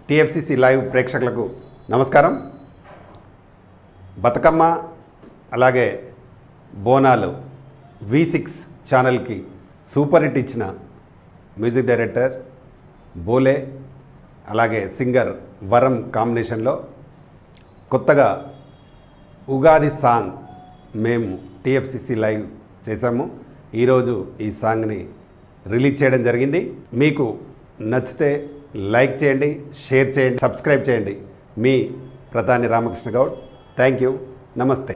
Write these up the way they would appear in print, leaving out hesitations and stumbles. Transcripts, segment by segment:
TFCC live ప్రేక్షకులకు నమస్కారం. బతుకమ్మ అలాగే బోనాలు V6 ఛానల్కి సూపర్ హిట్ ఇచ్చిన మ్యూజిక్ డైరెక్టర్ బోలే అలాగే సింగర్ వరం కాంబినేషన్లో కొత్తగా ఉగాది సాంగ్ మేము టీఎఫ్సిసి లైవ్ చేశాము. ఈరోజు ఈ సాంగ్ని రిలీజ్ చేయడం జరిగింది. మీకు నచ్చితే లైక్ చేయండి, షేర్ చేయండి, సబ్స్క్రైబ్ చేయండి. మీ ప్రధాని రామకృష్ణ గౌడ్. Thank you. నమస్తే.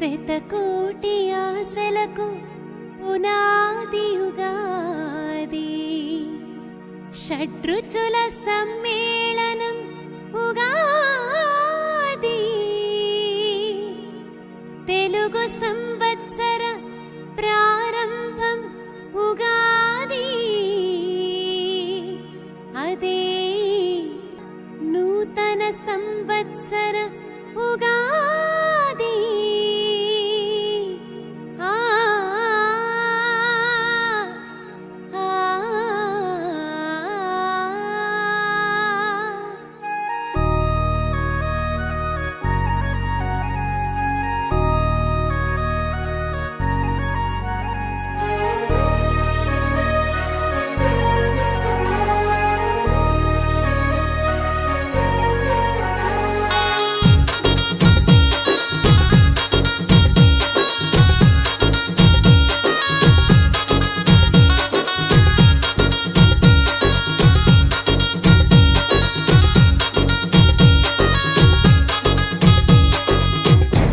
శతకోటి ఆశలకు పునాది ఉగాది, షడ్రుచుల సమ్మేళనం ఉగాది, తెలుగు సంవత్సర ప్రారంభం ఉగాది, అదే నూతన సంవత్సర ఉగాది.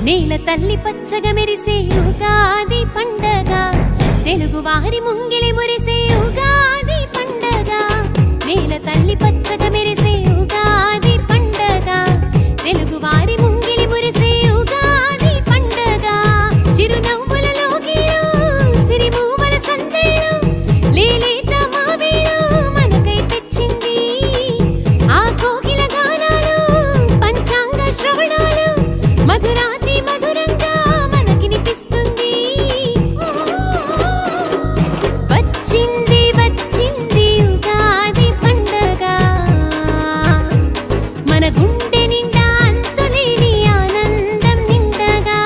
నేల తల్లి పచ్చగా మెరిసే ఉగాది పండగ, తెలుగు వారి ముంగిలి మురిసే ఉగాది పండగ. నేల తల్లి పచ్చగా మెరిసే ఉగాది పండగ, తెలుగు వారి ముంగిలి మురిసే ఉగాది పండగ. చిరునవ్వులలో గీడు సిరిమూవల సందళ్ళు, లేలేత మావిళ్ళు మనకై తెచ్చింది ఆ కోకిల గానాలు, పంచాంగ శ్రవణాలు మధురాతి మధురంగా మనకినిపిస్తుంది. వచ్చింది వచ్చింది ఉగాది పండగ, మన గుండె నిండా అంతులేని ఆనందం నిండగా.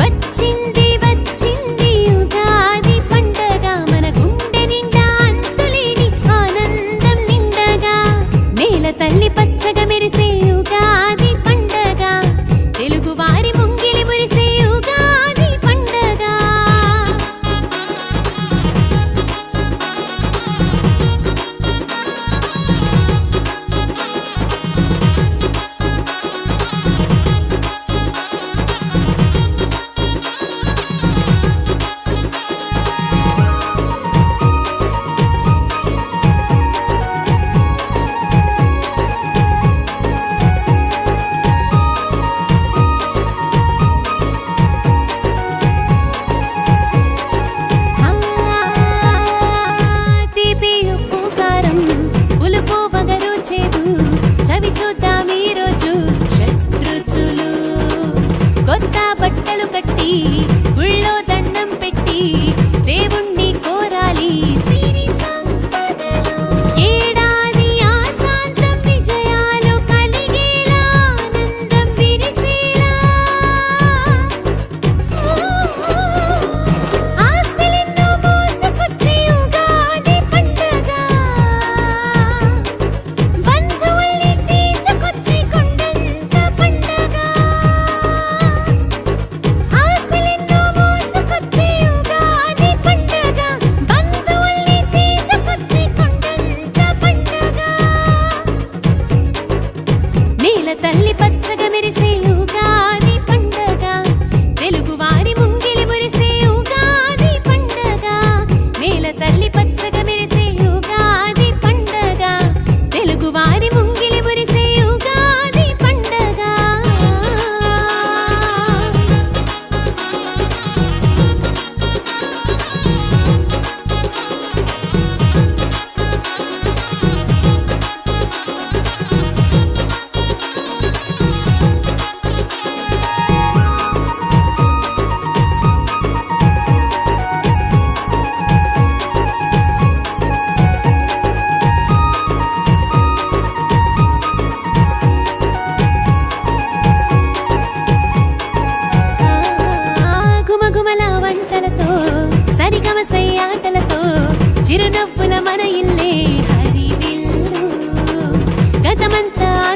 వచ్చింది వచ్చింది ఉగాది పండగ, మన గుండె నిండా అంతులేని ఆనందం నిండగా. నేల తల్లి పచ్చగా మెరిసే ఉగాది పండగ, తెలుగు వారి ముంగిలి మురిసే ఉగాది పండగ.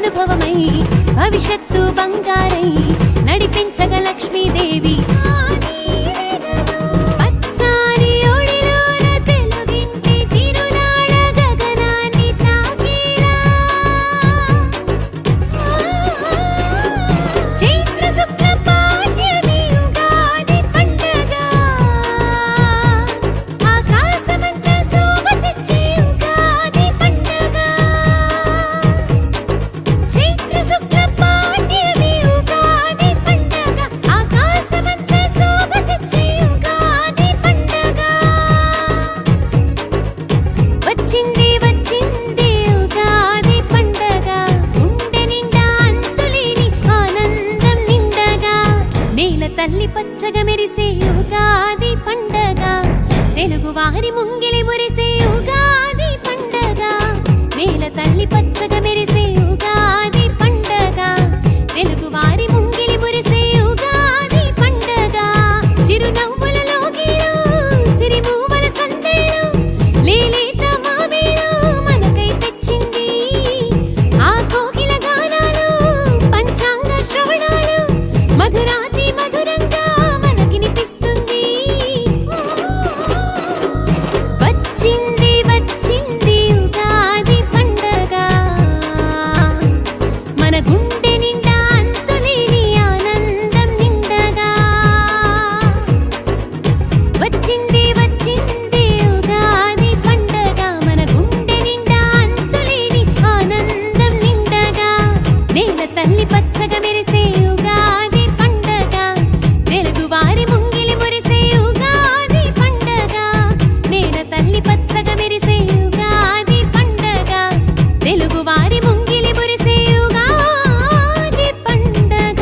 అనుభవమై భవిష్యత్తు బంగారై నడిపించగ లక్ష్మీదేవి పచ్చారి ఒడిలోన తెలుగింటి తిరునాళ గగనాన్ని తాకేలా చైత్ర శుక్ల పాడ్యమి ఉగాది పండగ ఆకాశమంతా శోభతెచ్చే ఉగాది పండగ చైత్ర శుక్ల పాడ్యమి ఉగాది పండగ ఆకాశమంతా శోభతెచ్చే ఉగాది పండగ వచ్చింది వచ్చింది ఉగాది పండగ గుండె నిండా అంతులేని ఆనందం నిండగా నేల తల్లి పచ్చగా మెరిసే ఉగాది పండగ తెలుగు వారి ముంగిలి మురిసే ఉగాది పండగ నేల తల్లి పచ్చగా మెరిసే ఉగాది పండగ తెలుగు వారి ముంగిలి మురిసే ఉగాది పండగ చిరునవ్వులలో గీడు సిరిమూవల సందళ్ళు లేలేత మామిళ్ళు మనకై తెచ్చింది ఆ కోకిల గానాలు పంచాంగ శ్రవణాలు మధురాతి మధురంగా మనకినిపిస్తుంది వచ్చింది వచ్చింది ఉగాది పండగ మన గుండె నిండా అంతులేని ఆనందం నిండగా వచ్చింది వచ్చింది ఉగాది పండగ మన గుండె నిండా అంతులేని ఆనందం నిండగా నేల తల్లి పచ్చగా మెరిసే ఉగాది పండగ తెలుగు వారి ముంగిలి మురిసే ఉగాది పండగ నేల తల్లి పచ్చగా మెరిసే ఉగాది పండగ తెలుగు వారి ముంగిలి మురిసే ఉగాది పండగ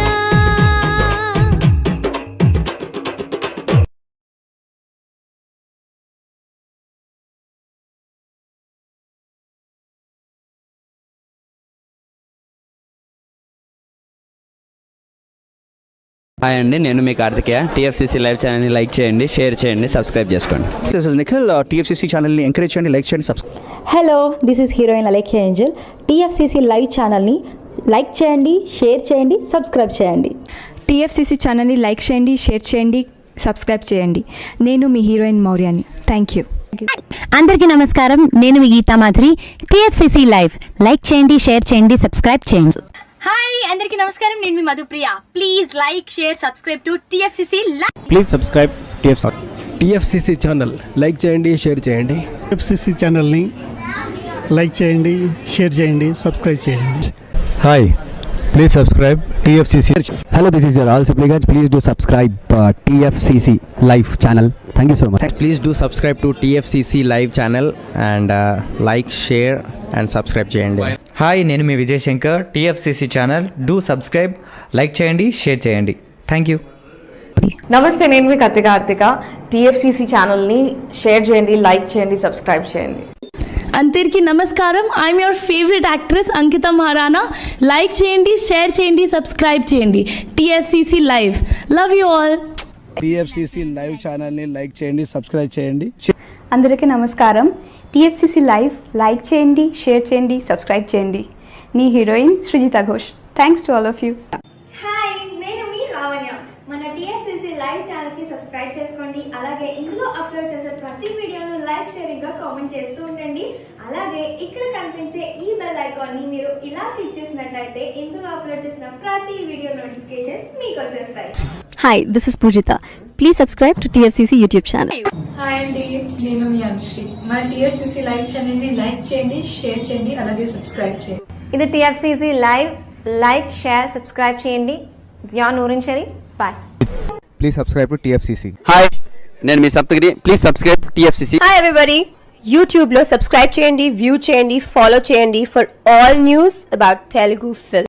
హాయ్ అండి, నేను మీ కార్తికేయ. టీఎఫ్సీసీ లైవ్ ఛానల్ని లైక్ చేయండి, షేర్ చేయండి, సబ్స్క్రైబ్ చేసుకోండి. This is Nikhil. టీఎఫ్సీసీ ఛానల్ని ఎంకరేజ్ చేయండి, లైక్ చేయండి, subscribe. Hello, this is heroine Alekhya angel. TFCC live ఛానల్ని లైక్ చేయండి, షేర్ చేయండి, సబ్స్క్రైబ్ చేయండి. టీఎఫ్సీసీ ఛానల్ని లైక్ చేయండి, షేర్ చేయండి, సబ్స్క్రైబ్ చేయండి. నేను మీ హీరోయిన్ మౌర్యాని. Thank you. అందరికీ నమస్కారం, నేను మీ Geetha Madhuri. TFCC live like చేయండి, షేర్ చేయండి, సబ్స్క్రైబ్ చేయండి. హాయ్ అందరికీ నమస్కారం, నేను మీ Madhupriya. Please like share subscribe to TFCC live. Please subscribe TFCC channel like చేయండి, షేర్ చేయండి. టీఎఫ్సీసీ ఛానల్ని లైక్ చేయండి, షేర్ చేయండి, సబ్స్క్రైబ్ చేయండి. Hi, please subscribe TFCC. Hello, this is your all supplicants. Please do subscribe TFCC Live channel. Thank you so much. Please do subscribe to TFCC live channel and like, share and subscribe చేయండి. Hi, నేను మీ Vijay Shankar. TFCC channel do subscribe, like చేయండి, share చేయండి. Thank you. నమస్తే, నేను మీ Karthika. TFCC ఛానల్ని share చేయండి, లైక్ చేయండి, సబ్స్క్రైబ్ చేయండి. అందరికీ నమస్కారం, I'm your favourite actress Ankita Maharana. Like చేయండి, షేర్ చేయండి, సబ్స్క్రైబ్ చేయండి. TFCC live, love you all. TFCC live ఛానల్ని లైక్ చేయండి, సబ్స్క్రైబ్ చేయండి. అందరికీ నమస్కారం. టీఎఫ్సీసీ లైవ్ లైక్ చేయండి, షేర్ చేయండి, సబ్స్క్రైబ్ చేయండి. నీ heroine Srujitha Ghosh. Thanks to all of you. Hi, నేను మీ లావణ్య. మన టీఎఫ్సీసీ లైవ్ ఛానల్కి సబ్స్క్రైబ్ చేసుకోండి. అలాగే ఇందులో అప్లోడ్ చేసే ప్రతి వీడియోను లైక్, షేరింగ్గా కామెంట్ చేస్తూ ఉండండి. అలాగే ఇక్కడ కనిపించే ఈ బెల్ ఐకాన్ని మీరు ఇలా క్లిక్ చేసినట్లయితే ఇందులో అప్లోడ్ చేసిన ప్రతి వీడియో నోటిఫికేషన్స్ మీకు వచ్చేస్తాయి. Hi, this is Poojitha. Please subscribe to TFCC YouTube channel. Hi అండి, నేను మీ అనుశ్రీ. మన టీఎఫ్సీసీ లైవ్ ఛానల్ని లైక్ చేయండి, షేర్ చేయండి, అలాగే సబ్స్క్రైబ్ చేయండి. ఇది TFCC live. Like, share, subscribe చేయండి. Zia Noorin Shari. Bye. Please subscribe to TFCC. Hi, నేను మీ Saptagiri. Please subscribe TFCC. Hi everybody, యూట్యూబ్లో సబ్స్క్రైబ్ చేయండి, వ్యూ చేయండి, ఫాలో చేయండి for all news about Telugu film.